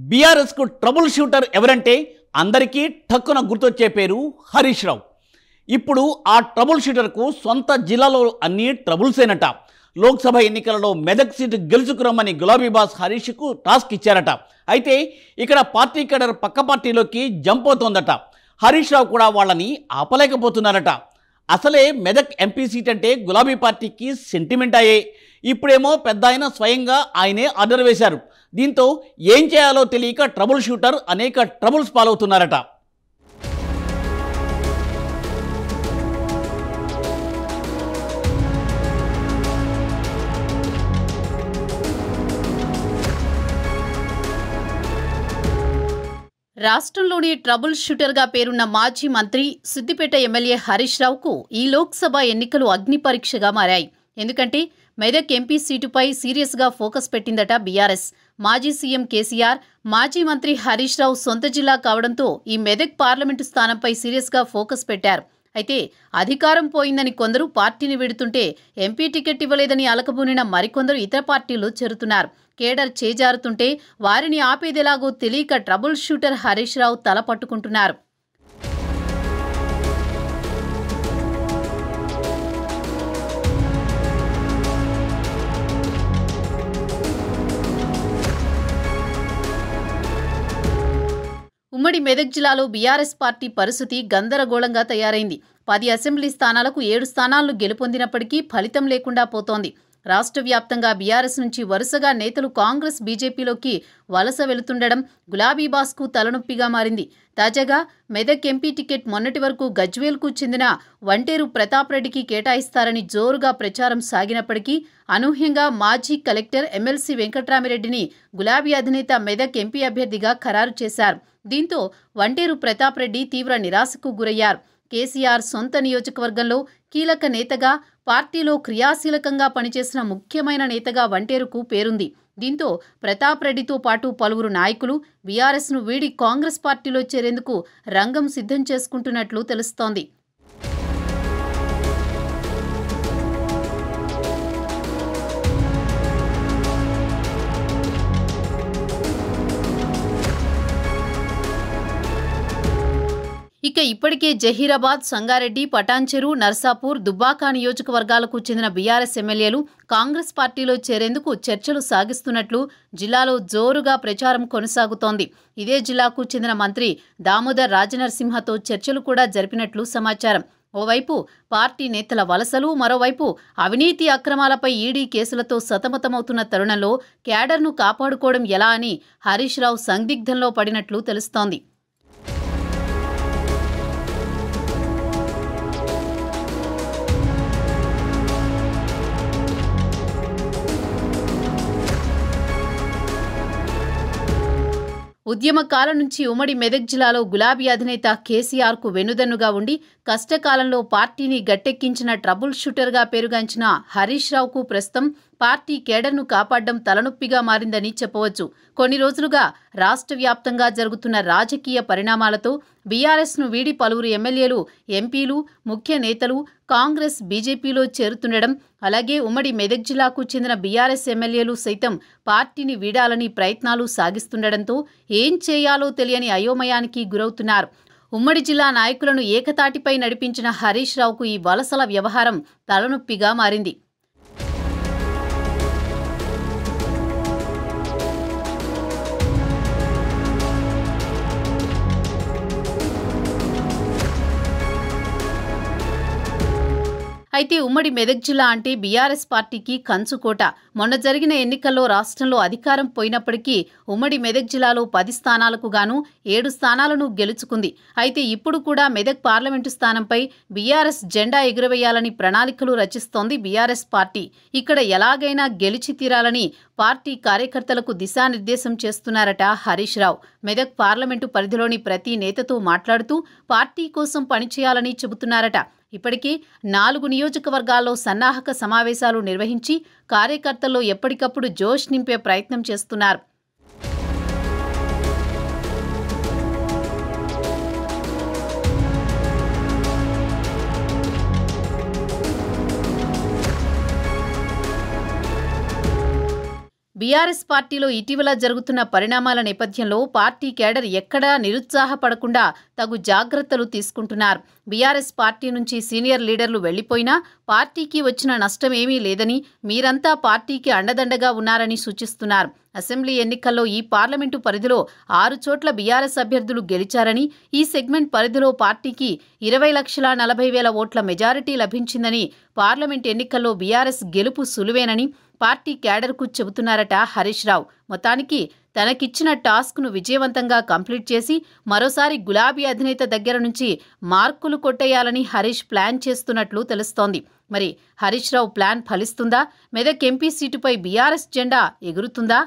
బీఆర్ఎస్కు trouble shooter ఎవరంటే అందరికీ ఠక్కున గుర్తొచ్చే పేరు హరీష్ రావు. ఇప్పుడు ఆ ట్రబుల్ షూటర్కు సొంత జిల్లాలో అన్ని ట్రబుల్సేనట. లోక్సభ ఎన్నికలలో మెదక్ సీటు గెలుచుకురమ్మని గులాబీ బాస్ హరీష్కు టాస్క్ ఇచ్చారట. అయితే ఇక్కడ పార్టీ కేడర్ పక్క పార్టీలోకి జంప్ అవుతోందట. హరీష్ రావు కూడా వాళ్ళని ఆపలేకపోతున్నారట. అసలే మెదక్ ఎంపీ సీట్ అంటే గులాబీ పార్టీకి సెంటిమెంట్ అయ్యే. ఇప్పుడేమో పెద్ద ఆయన స్వయంగా ఆయనే ఆర్డర్ వేశారు. దీంతో ఏం చేయాలో తెలియక ట్రబుల్ షూటర్ అనేక ట్రబుల్స్ పాలవుతున్నారట. రాష్ట్రంలోని ట్రబుల్ షూటర్గా పేరున్న మాజీ మంత్రి సిద్దిపేట ఎమ్మెల్యే హరీష్ రావుకు ఈ లోక్సభ ఎన్నికలు అగ్ని పరీక్షగా మారాయి. ఎందుకంటే మెదక్ ఎంపీ సీటుపై సీరియస్గా ఫోకస్ పెట్టిందట బీఆర్ఎస్. మాజీ సీఎం కేసీఆర్, మాజీ మంత్రి హరీష్ రావు సొంత జిల్లా కావడంతో ఈ మెదక్ పార్లమెంటు స్థానంపై సీరియస్గా ఫోకస్ పెట్టారు. అయితే అధికారం పోయిందని కొందరు పార్టీని విడుతుంటే ఎంపీ టికెట్ ఇవ్వలేదని అలకబూనిన మరికొందరు ఇతర పార్టీలు చేరుతున్నారు. కేడర్ చేజారుతుంటే వారిని ఆపేదెలాగో తెలియక ట్రబుల్ షూటర్ హరీష్ రావు తల పట్టుకుంటున్నారు. ఉమ్మడి మెదక్ జిల్లాలో బీఆర్ఎస్ పార్టీ పరిస్థితి గందరగోళంగా తయారైంది. 10 అసెంబ్లీ స్థానాలకు 7 స్థానాలను గెలుపొందినప్పటికీ ఫలితం లేకుండా పోతోంది. రాష్ట్ర వ్యాప్తంగా బీఆర్ఎస్ నుంచి వరుసగా నేతలు కాంగ్రెస్, బీజేపీలోకి వలస వెళుతుండడం గులాబీ బాస్కు తలనొప్పిగా మారింది. తాజాగా మెదక్ ఎంపీ టికెట్ మొన్నటి వరకు గజ్వేల్కు చెందిన వంటేరు ప్రతాప్ రెడ్డికి కేటాయిస్తారని జోరుగా ప్రచారం సాగినప్పటికీ అనూహ్యంగా మాజీ కలెక్టర్ ఎమ్మెల్సీ వెంకట్రామిరెడ్డిని గులాబీ అధినేత మెదక్ ఎంపీ అభ్యర్థిగా ఖరారు చేశారు. దీంతో వంటేరు ప్రతాప్ రెడ్డి తీవ్ర నిరాశకు గురయ్యారు. కేసీఆర్ సొంత నియోజకవర్గంలో కీలక నేతగా, పార్టీలో క్రియాశీలకంగా పనిచేసిన ముఖ్యమైన నేతగా వంటేరుకు పేరుంది. దీంతో ప్రతాప్ రెడ్డితో పాటు పలువురు నాయకులు బీఆర్ఎస్ను వీడి కాంగ్రెస్ పార్టీలో చేరేందుకు రంగం సిద్ధం చేసుకుంటున్నట్లు తెలుస్తోంది. ఇక ఇప్పటికే జహీరాబాద్, సంగారెడ్డి, పటాన్చెరు, నర్సాపూర్, దుబ్బాక నియోజకవర్గాలకు చెందిన బీఆర్ఎస్ ఎమ్మెల్యేలు కాంగ్రెస్ పార్టీలో చేరేందుకు చర్చలు సాగిస్తున్నట్లు జిల్లాలో జోరుగా ప్రచారం కొనసాగుతోంది. ఇదే జిల్లాకు చెందిన మంత్రి దామోదర్ రాజనరసింహతో చర్చలు కూడా జరిపినట్లు సమాచారం. ఓవైపు పార్టీ నేతల వలసలు, మరోవైపు అవినీతి అక్రమాలపై ఈడీ కేసులతో సతమతమవుతున్న తరుణంలో క్యాడర్ను కాపాడుకోవడం ఎలా అని హరీష్ రావు సందిగ్ధంలో పడినట్లు తెలుస్తోంది. ఉద్యమకాలం నుంచి ఉమ్మడి మెదక్ జిల్లాలో గులాబీ అధినేత కేసీఆర్కు వెన్నుదన్నుగా ఉండి కష్టకాలంలో పార్టీని గట్టెక్కించిన ట్రబుల్ షూటర్గా పేరుగాంచిన హరీష్ రావుకు ప్రస్తుతం పార్టీ కేడర్ను కాపాడడం తలనొప్పిగా మారిందని చెప్పవచ్చు. కొన్ని రోజులుగా రాష్ట్ర వ్యాప్తంగా జరుగుతున్న రాజకీయ పరిణామాలతో బీఆర్ఎస్ను వీడి పలువురు ఎమ్మెల్యేలు, ఎంపీలు, ముఖ్య నేతలు కాంగ్రెస్, బీజేపీలో చేరుతుండడం, అలాగే ఉమ్మడి మెదక్ జిల్లాకు చెందిన బీఆర్ఎస్ ఎమ్మెల్యేలు సైతం పార్టీని వీడాలని ప్రయత్నాలు సాగిస్తుండడంతో ఏం చేయాలో తెలియని అయోమయానికి గురవుతున్నారు. ఉమ్మడి జిల్లా నాయకులను ఏకతాటిపై నడిపించిన హరీష్ రావుకు ఈ వలసల వ్యవహారం తలనొప్పిగా మారింది. అయితే ఉమ్మడి మెదక్ జిల్లా అంటే బీఆర్ఎస్ పార్టీకి కంచుకోట. మొన్న జరిగిన ఎన్నికల్లో రాష్ట్రంలో అధికారం పోయినప్పటికీ ఉమ్మడి మెదక్ జిల్లాలో 10 స్థానాలకు గాను 7 స్థానాలను గెలుచుకుంది. అయితే ఇప్పుడు కూడా మెదక్ పార్లమెంటు స్థానంపై బీఆర్ఎస్ జెండా ఎగురవేయాలని ప్రణాళికలు రచిస్తోంది బీఆర్ఎస్ పార్టీ. ఇక్కడ ఎలాగైనా గెలిచి తీరాలని పార్టీ కార్యకర్తలకు దిశానిర్దేశం చేస్తున్నారట హరీష్ రావు. మెదక్ పార్లమెంటు పరిధిలోని ప్రతి నేతతో మాట్లాడుతూ పార్టీ కోసం పనిచేయాలని చెబుతున్నారట. ఇప్పటికే 4 నియోజకవర్గాల్లో సన్నాహక సమావేశాలు నిర్వహించి కార్యకర్తల్లో ఎప్పటికప్పుడు జోష్ నింపే ప్రయత్నం చేస్తున్నారు. బీఆర్ఎస్ పార్టీలో ఇటీవల జరుగుతున్న పరిణామాల నేపథ్యంలో పార్టీ కేడర్ ఎక్కడా నిరుత్సాహపడకుండా తగు జాగ్రత్తలు తీసుకుంటున్నారు. బీఆర్ఎస్ పార్టీ నుంచి సీనియర్ లీడర్లు వెళ్లిపోయినా పార్టీకి వచ్చిన నష్టం ఏమీ లేదని, మీరంతా పార్టీకి అండదండగా ఉన్నారని సూచిస్తున్నారు. అసెంబ్లీ ఎన్నికల్లో ఈ పార్లమెంటు పరిధిలో 6 చోట్ల బీఆర్ఎస్ అభ్యర్థులు గెలిచారని, ఈ సెగ్మెంట్ పరిధిలో పార్టీకి 20,40,000 ఓట్ల మెజారిటీ లభించిందని, పార్లమెంట్ ఎన్నికల్లో బీఆర్ఎస్ గెలుపు సులువేనని పార్టీ క్యాడర్కు చెబుతున్నారట హరీష్ రావు. మొత్తానికి తనకిచ్చిన టాస్క్ను విజయవంతంగా కంప్లీట్ చేసి మరోసారి గులాబీ అధినేత దగ్గర నుంచి మార్కులు కొట్టేయాలని హరీష్ ప్లాన్ చేస్తున్నట్లు తెలుస్తోంది. మరి Harish Rao plan ఫలిస్తుందా? Medak MP సీటుపై BRS జెండా ఎగురుతుందా?